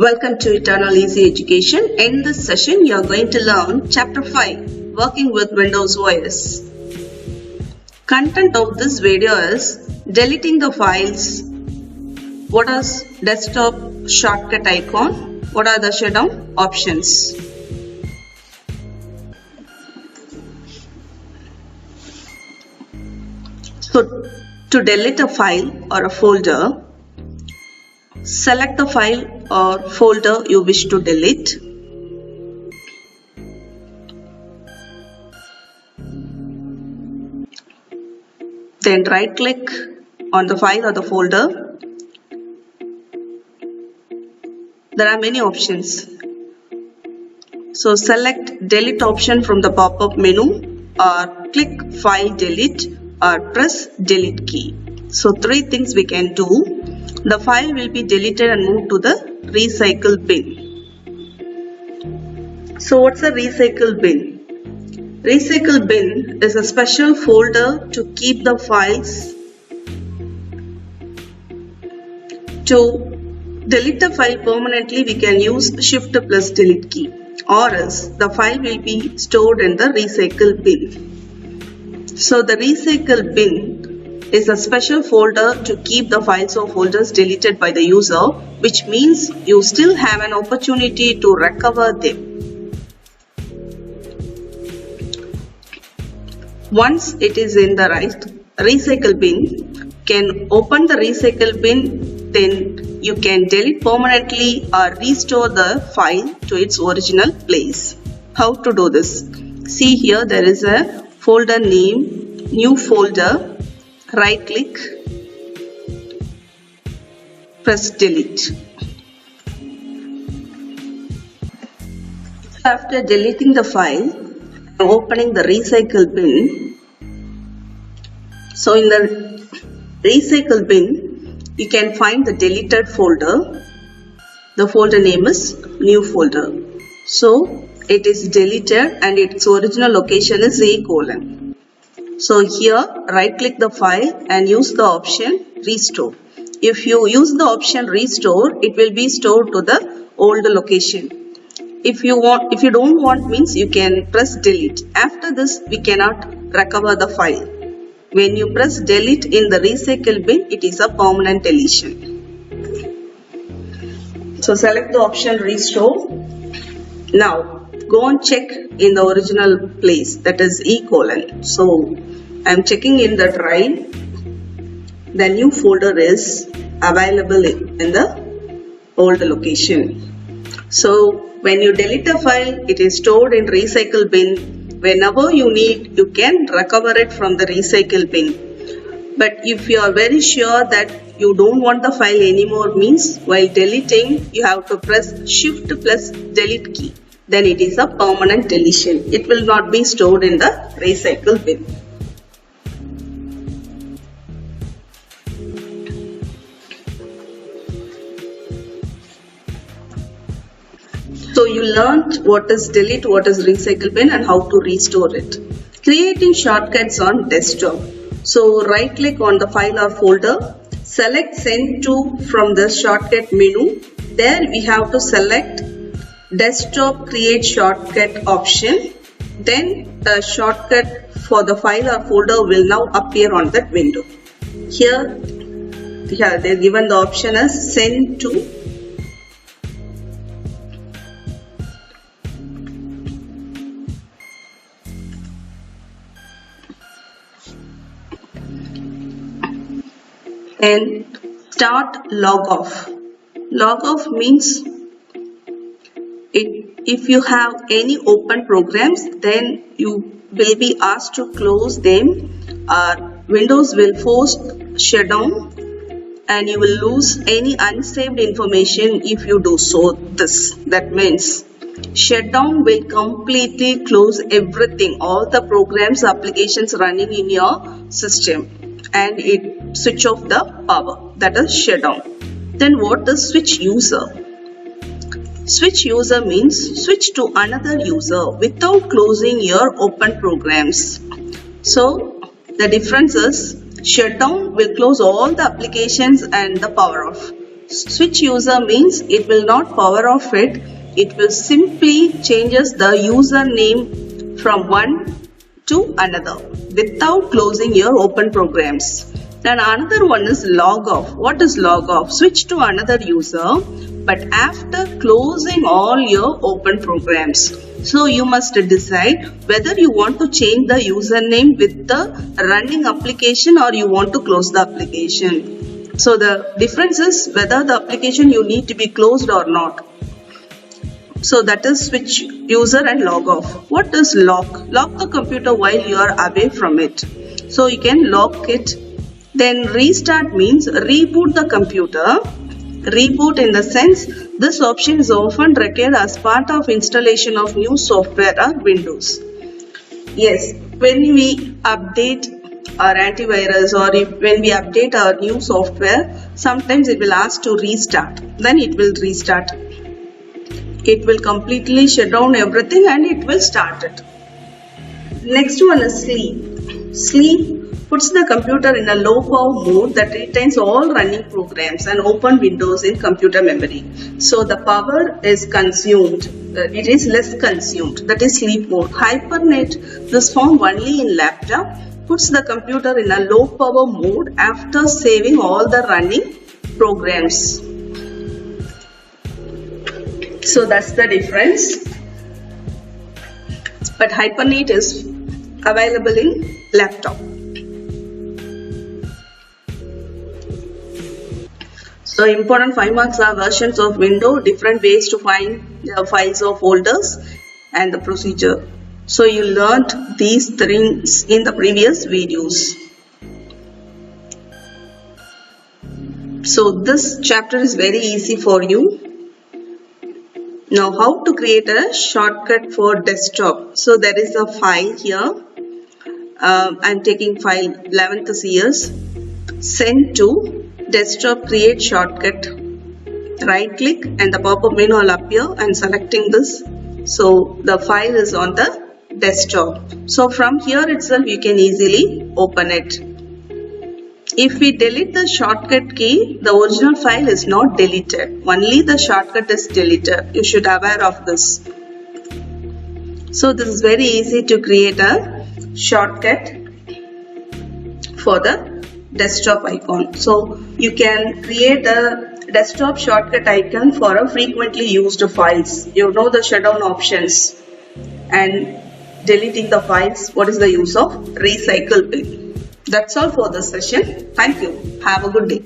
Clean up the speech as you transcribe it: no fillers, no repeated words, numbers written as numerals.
Welcome to Eternal Easy Education. In this session, you are going to learn Chapter 5, Working with Windows OS. Content of this video is deleting the files. What is desktop shortcut icon? What are the shutdown options? So, to delete a file or a folder, select the file or folder you wish to delete. Then right click on the file or the folder. There are many options. So select delete option from the pop-up menu or click file delete or press delete key. So three things we can do. The file will be deleted and moved to the recycle bin. So what's a recycle bin? Recycle bin is a special folder to keep the files. To delete the file permanently, we can use Shift plus Delete key, or else the file will be stored in the recycle bin. So the recycle bin is a special folder to keep the files or folders deleted by the user, which means you still have an opportunity to recover them. Once it is in the recycle bin, can open the recycle bin, then you can delete permanently or restore the file to its original place. How to do this? See here, there is a folder name, new folder. Right click, press delete. After deleting the file, I'm opening the recycle bin. So in the recycle bin, you can find the deleted folder. The folder name is new folder. So it is deleted and its original location is A:. So here right click the file and use the option restore. If you use the option restore, it will be stored to the old location. If you don't want means you can press delete. After this we cannot recover the file. When you press delete in the recycle bin, it is a permanent deletion. So select the option restore. Now go and check in the original place, that is E:. So I am checking in the drive. The new folder is available in the old location. So when you delete a file, it is stored in recycle bin. Whenever you need, you can recover it from the recycle bin. But if you are very sure that you don't want the file anymore, means while deleting you have to press Shift plus Delete key. Then it is a permanent deletion. It will not be stored in the recycle bin. So you learned what is delete, what is recycle bin, and how to restore it. Creating shortcuts on desktop. So right click on the file or folder. Select send to from the shortcut menu. There we have to select desktop create shortcut option. Then the shortcut for the file or folder will now appear on that window. Here they are given the option as send to. And start log off. Log off means if you have any open programs, then you will be asked to close them, or Windows will force shutdown and you will lose any unsaved information if you do so. That means shutdown will completely close everything, all the programs, applications running in your system, and it switch off the power. That is shutdown. Then what is switch user? Switch user means switch to another user without closing your open programs. So the difference is shutdown will close all the applications and the power off. Switch user means it will not power off it. It will simply changes the username from one to another without closing your open programs. Then another one is log off. What is log off? Switch to another user, but after closing all your open programs. So you must decide whether you want to change the username with the running application or you want to close the application. So the difference is whether the application you need to be closed or not. So that is switch user and log off. What is lock? Lock the computer while you are away from it. So you can lock it. Then restart means reboot the computer. Reboot in the sense this option is often required as part of installation of new software or Windows. Yes, when we update our antivirus or when we update our new software, sometimes it will ask to restart. Then it will restart. It will completely shut down everything and it will start it. Next one is sleep. Sleep puts the computer in a low power mode that retains all running programs and open windows in computer memory. So the power is consumed. It is less consumed. That is sleep mode. Hibernate, this found only in laptop, puts the computer in a low power mode after saving all the running programs. So that's the difference. But hibernate is available in laptop. So important 5 marks are versions of Windows, different ways to find the files of folders and the procedure. So you learnt these things in the previous videos. So this chapter is very easy for you. Now how to create a shortcut for desktop. So there is a file here. I'm taking file 11th CS. Send to desktop, create shortcut. Right click and the pop-up menu will appear and selecting this. So the file is on the desktop. So from here itself you can easily open it. If we delete the shortcut key, the original file is not deleted. Only the shortcut is deleted. You should be aware of this. So this is very easy to create a shortcut for the desktop icon. So you can create a desktop shortcut icon for a frequently used files. You know the shutdown options and deleting the files. What is the use of recycle bin? That's all for this session. Thank you. Have a good day.